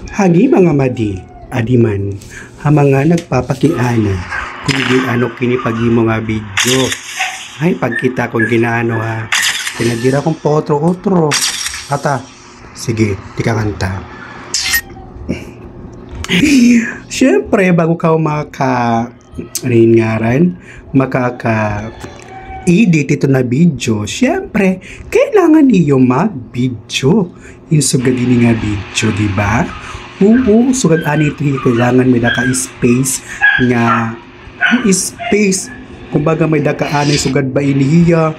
Hagi mga madi, adiman, ha mga nagpapakiana, kung di ano kinipagimo nga video. Ay, pagkita kung ginaano ha, pinadira kong potro-otro. Ata, sige, di ka kanta. Siyempre, bago ka makaka-edit ito na video, siyempre, kailangan niyo mag-video. Yung sugad din nga video, di ba? Oo, sugad anito kailangan may daka-space nga space. Kumbaga may daka-anay sugad ba inihiya.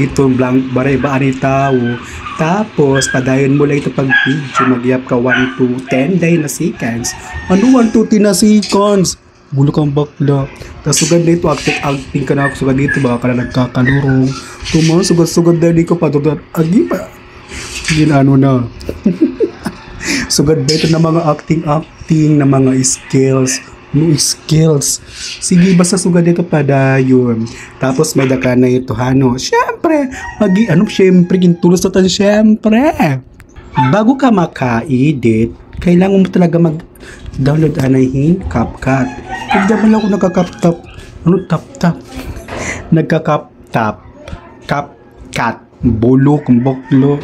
Ito blank baray ba ani tao. Tapos, padayon mo lang ito pag video. Magyap ka 1 to 10 day na seconds. Ano 1 to 10 na seconds? Bulo kang bakla. Tapos sugad dito, acting ka na ako sugad dito. Baka ka na nagkakalurong. Tuma, sugad dali ko pa. Agi pa. Ginano na. Sugad dito na mga acting na mga skills. No skills. Sige, basta sugad dito padayon. Tapos may daka na ito, hano. Siyempre, siyempre, gintulos na tayo, siyempre. Bago ka maka-edit, kailangan mo talaga mag-download anahin, CapCut. Hindi mo lang ako nagka-CapTap. Ano, tap-tap? Nagka-CapTap. CapCut. Bulok, boklo.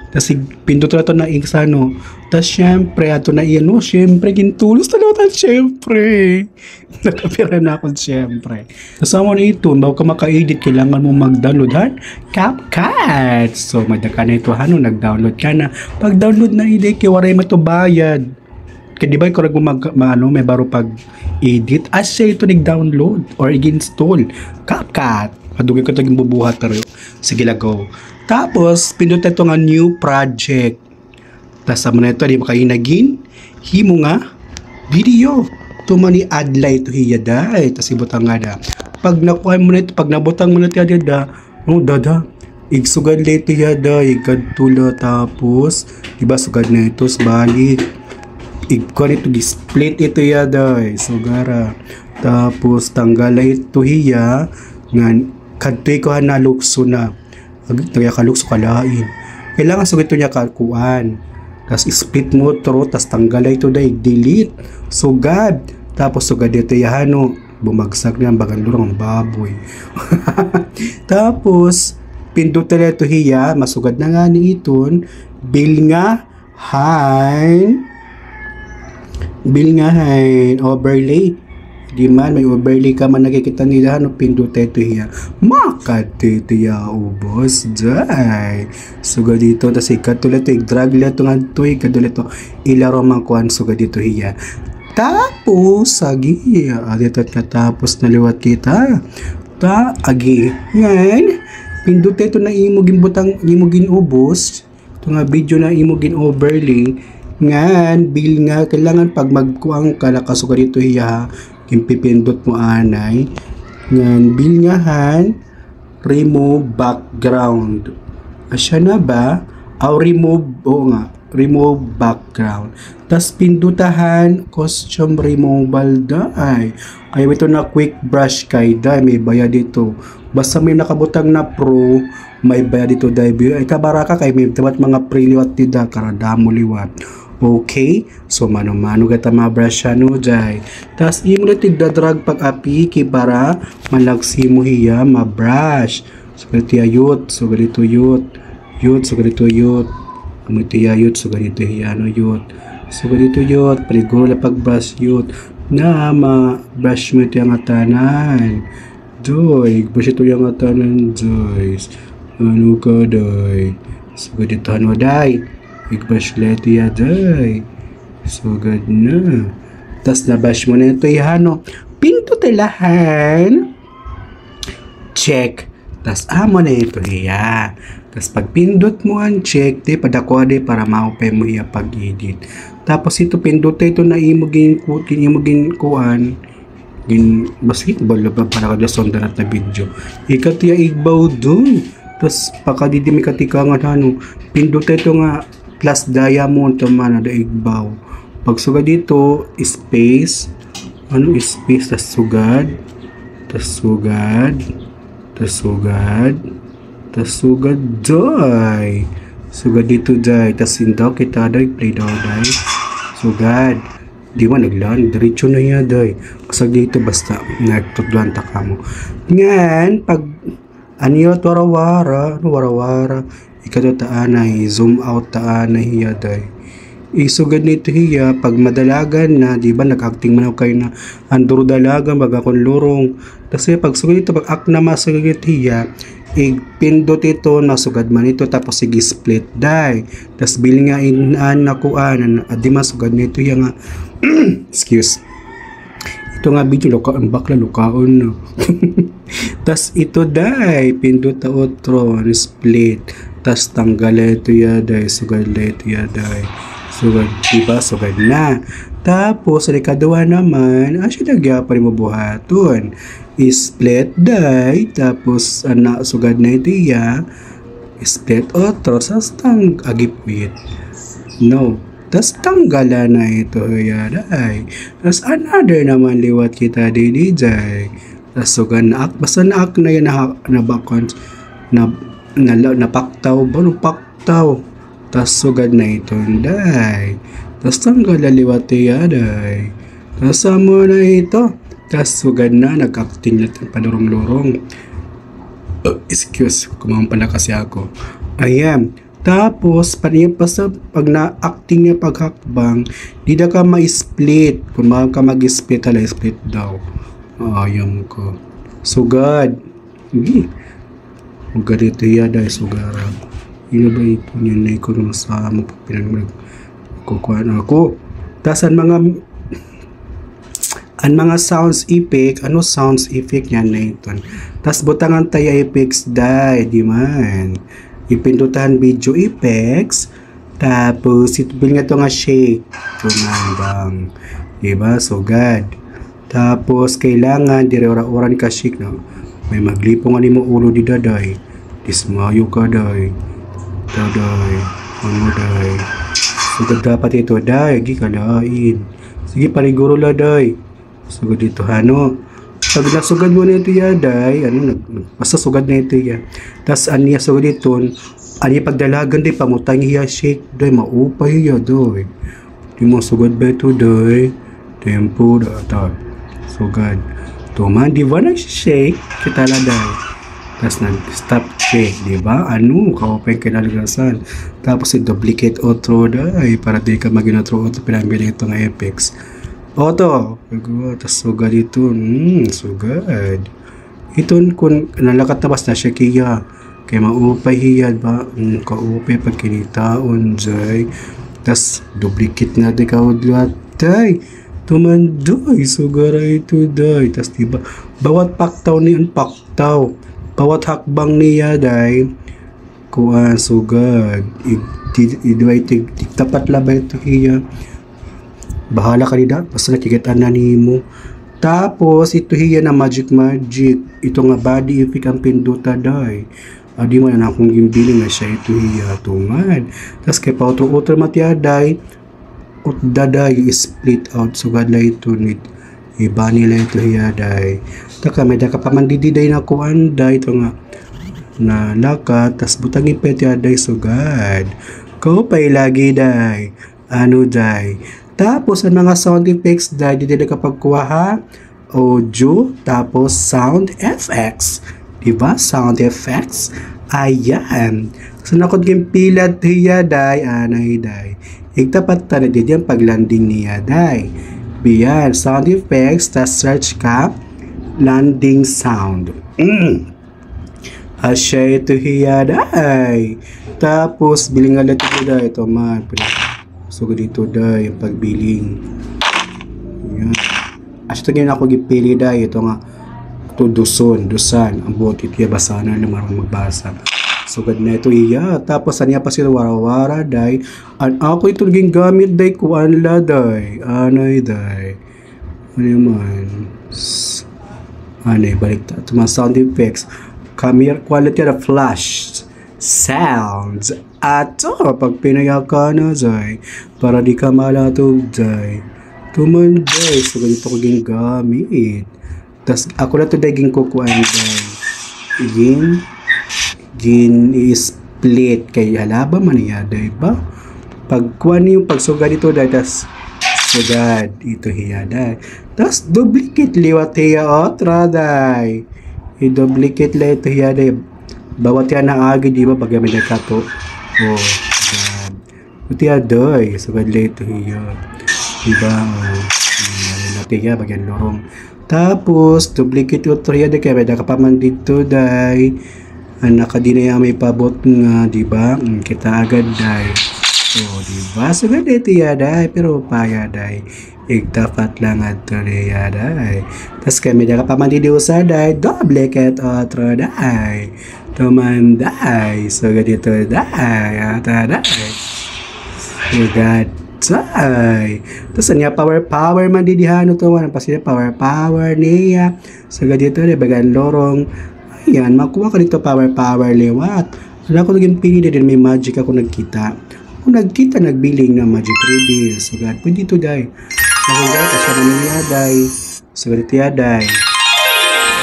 Tapos pindot na ito na ano. Tapos syempre, ito na iyan. Syempre, gintulos na naman. Syempre. Nakapira na ako, syempre. Tapos mo na ito. Bago ka maka-edit, kailangan mo mag-download ha? CapCut. So, madaka na ito. Nag-download ka na. Pag-download na edit, kiwaray mo ito bayad. Kaya di ba kung may baro pag-edit, as siya ito nag-download or i-install. CapCut. Padugay ko ito bubuhat tayo. Sige, go. Tapos, pindot ito nga new project. Tapos, mo na ito, di ba kayo naging? Himo nga, video. Tumani adlay ito hiya dahi. Tapos, ibutang nga da. Pag nakuha mo na ito, pag nabutang mo na ito hiya da, dada, igsugad na ito hiya da, igadtula. Tapos, diba, sugad na ito, balik. Igkuhan ito, split ito hiya da, sugara. Tapos, tanggala ito hiya, nga, kadtoy ko na lukso na. Tagay kalukso kalain. Kailangan sugad ito niya kakuan. Tapos split mo ito, tapos tanggalay ito dahil delete. Sugad. Tapos sugad ito yahano. Bumagsak niya ang bagalurang baboy. Tapos, pindutan na ito hiya. Masugad na nga ni iton. Bilngahan. Overlay. Di man, may overlay ka man nakikita nila, pindutan ito hiya. Makati ito ya, ubos, day. Sugad dito, tas ikatuloy ito, i-drag nila ito nga ito, ikatuloy ito, ilaro man kuhan, sugad dito hiya. Tapos, agi, dito at katapos naliwat kita. Agi, ngayon, pindutan ito na imugin butang, imugin ubos, ito nga video na imugin overlay, ngayon, bil nga, kailangan pag magkuang ka, nakasugad dito hiya, impipindot mo anay ngan bilngahan remove background asya na ba remove background tas pindutahan costume removal ay ito na quick brush kay dai may bayad dito basta may nakabutang na pro may bayad dito dai ay kabaraka kay may tabat mga preliwat tida karadamo liwat. Okay, so mano-mano gata ma-brush siya no jay. Tas imo na tigdadrag pag-apiki para malagsi mo hiya ma-brush. So ganito yut, so ganito yut, so ganito yut. Ganito yut, so ganito hiya no yut. So ganito yut, paliguro na pag-brush yut. Na ma-brush mo ito yung atanan. Joy, brush ito yung atanan, Joy. Ano ka, Day? So ganito ano, Day? I-brush lahat ya day. So good na. Tas na-brush mo na ito ihano. Pindutilahan. Check. Tas amo na ito iya. Tas pag pindot mo ang check, di padakuha di para maupay mo iya pag-edit. Tapos ito pindutin ito na imugin kuan. Basketball ba para kada sondarat na video. Ikat ya igbaw dun. Tas pakadidimi katika nga ano. Pindutin ito nga plus diamond to man na igbaw. Pag sugad dito, space, space, tas sugad, joy. Sugad dito, joy. Tas sindaw kita, day, play daw, day. Sugad. Di man naglaan, diretso na yan, day. Kasag dito basta, nagtudluan ta ka mo. Ngayon, pag, anyo, warawara, ikato taanay, zoom out taanay hiya, day. Isugad nito hiya, pag madalagan na, di ba, nag-acting man ako kayo na, anduro dalagan, baga kong lurong. Kasi pag sugad nito, pag act na masugad hiya, pindot ito, nasugad man ito, tapos sige split die. Tapos bili nga inaan nakuan, di masugad nito hiya nga, excuse. Ito nga video, lukaan, bakla, lukaon, no. Tapos ito die, pindot ta otro, split. Tapos tanggal ito ya die, sugad ito ya die. Sugad, diba? Sugad na. Tapos, sa ikadawa naman, siya nagya pa rin mabuhaton. Split die, tapos, sugad na ito ya. Split otro, sas agipwit. No. Tapos, tanggala na ito ya die. Tapos, another naman liwat kita di jay. Tapos, sugad na basta na-ak na yan nabakon, napaktaw, ba? Napaktaw. Tas sugad na ito, day. Tas tanggal laliwat ya, day. Tas samo na ito. Tas sugad na, nag-acting natin padurong-lurong. Excuse, kumang pala kasi ako. Ayan. Tapos, pag na-acting niya paghakbang, di na ka ma-split. Kung ka mag-split, split daw. Ayan ko. Sugad. Sugad ito ya, day. Sugara. Ino ba ito niya na ikaw nung sa mo pinagkukuhan ako. Tapos ang mga sounds effect, sounds effect yan na ito. Tapos butangan tayo effects die, di man. Ipindutan video effects, tapos itubil nga ito nga shake. Tumambang. Diba? So God. Tapos kailangan, dire-ora-oran ka shake, no? May maglipong mo ulo di daday. Dismayo ka day. Daday, day. Sugad dapat ito, day, gikalain. Sige, paliguro la, day. Sugad dito, Pag nasugad mo na ito ya, day, basta sugad na ito ya. Tas, aniya sugad ito, aniya pagdalagan, day, pamutang hiya, shake, day, maupay hiya, day. Di mo sugad ba ito, day? Tempo, day. Sugad. Tuman, di ba nag-shake? Kita la, day. Tapos nag-stop shake, di ba? Kaupay kinalagasan. Tapos i-duplicate otro dahil para di ka mag-inotro otro pinamili ito ng Apex. Otro. Tapos sugad ito. Sugad. Ito kung nalakatabas na siya kaya. Kaya maupay hiyad ba? Kaupay pag kinitaon dyan. Tapos duplicate na di ka udlat. Day. Tumandoy. Sugara ito day. Tapos diba? Bawat paktaw niyan paktaw. Bawat hakbang niya day kuan sugad tapat labay ito hiya bahala ka nida basta nakikitaan na nimo. Tapos ito hiya na magic ito nga body effect ang pinduta day di mo na akong gimbili nga siya ito hiya tungad. Tapos kay pa utro matyaday daday split out sugad la ito iba nila ito hiya day. Taka may daka pamandididay na kuan day ito nga na lakat tas butangin peti day sugad. Kaupay lagi day. Day. Tapos ang mga sound effects day di na kapag kuha audio tapos sound effects. Diba? Sound effects. Ayan. So nakot yung pilat hiya day anay day. Igtapat ta na diyan paglanding niya day. Biyan, sound effects, tas search ka, landing sound. Asya ito hiya day. Tapos, bilingan natin ito day. Ito man. So, dito day, yung pagbiling. Yan. Asya ito ngayon ako gipili day. Ito nga, ito dusan. Ang botit, iya basa na marunong magbasa. Sugad na ito iya. Tapos aniya pa sila warawara day. Ako ito naging gamit day kuan la day. Anay day. Man. Anay balik ta. Ito mga sound effects. Camera quality na flash sounds. Ato pag pinayaka na day. Para di ka malatog day. Tuman day. Sugad ito naging gamit. Tas ako na ito day ging kukuan day. Gin-split kay halaba man niya, diba? Pagkuha niyo pagsugad dito, tas Sugad, ito hiya day. Tapos, duplicate liwat hiya otra day. I-duplicate la ito hiya day. Bawat yan na agi, di ba? Pag may nagkato. Oh, sugad. Ito hiya day. Sugad la ito hiya. Diba? Oh, natin hiya, bagyan lorong. Tapos, duplicate ito hiya day. Kaya may nakapaman dito day. Nakadinaya may pabot nga, di ba? Kita agad day. Oh, diba? So, ganito yaday. Pero paya day. Igtapat lang at tuloy yaday. Tapos kami na kapamandi di usaday. Doble ket otro day. Tumanday. So, ganito day. Ata day. Ugat. Say. Tapos niya power man didihano to. Ano pa sila power niya. So, ganito day. Bagan lorong. Ayan, makuha ka dito power liwat. Wala ko naging pili din. May magic ako nagkita. Kung nagkita, nagbiling na magic reveal. So, God, pwede ito, day. Nakong day, kasya na niya, day. So, God, ito ya, day.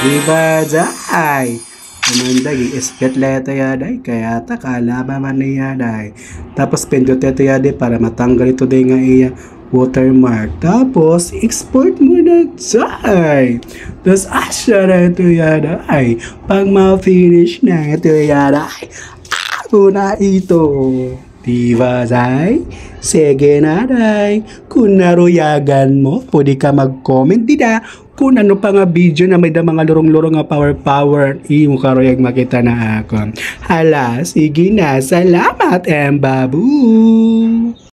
Diba, day? Naman, day, esket leto ya, day. Kaya, kalaban man niya, day. Tapos, pendot ito ya, day, para matanggal ito, day, nga iya watermark. Tapos, export mo na, day. Tapos, asya na ito ya, day. Pag ma-finish na ito ya, day. Ako na ito. Diba, day? Sige na, day. Kung naruyagan mo, pwede ka mag-comment, dida. Kung ano pa nga video na may da mga lorong-lorong nga power, imo karuyag makita na ako. Hala, sige na. Salamat, babu.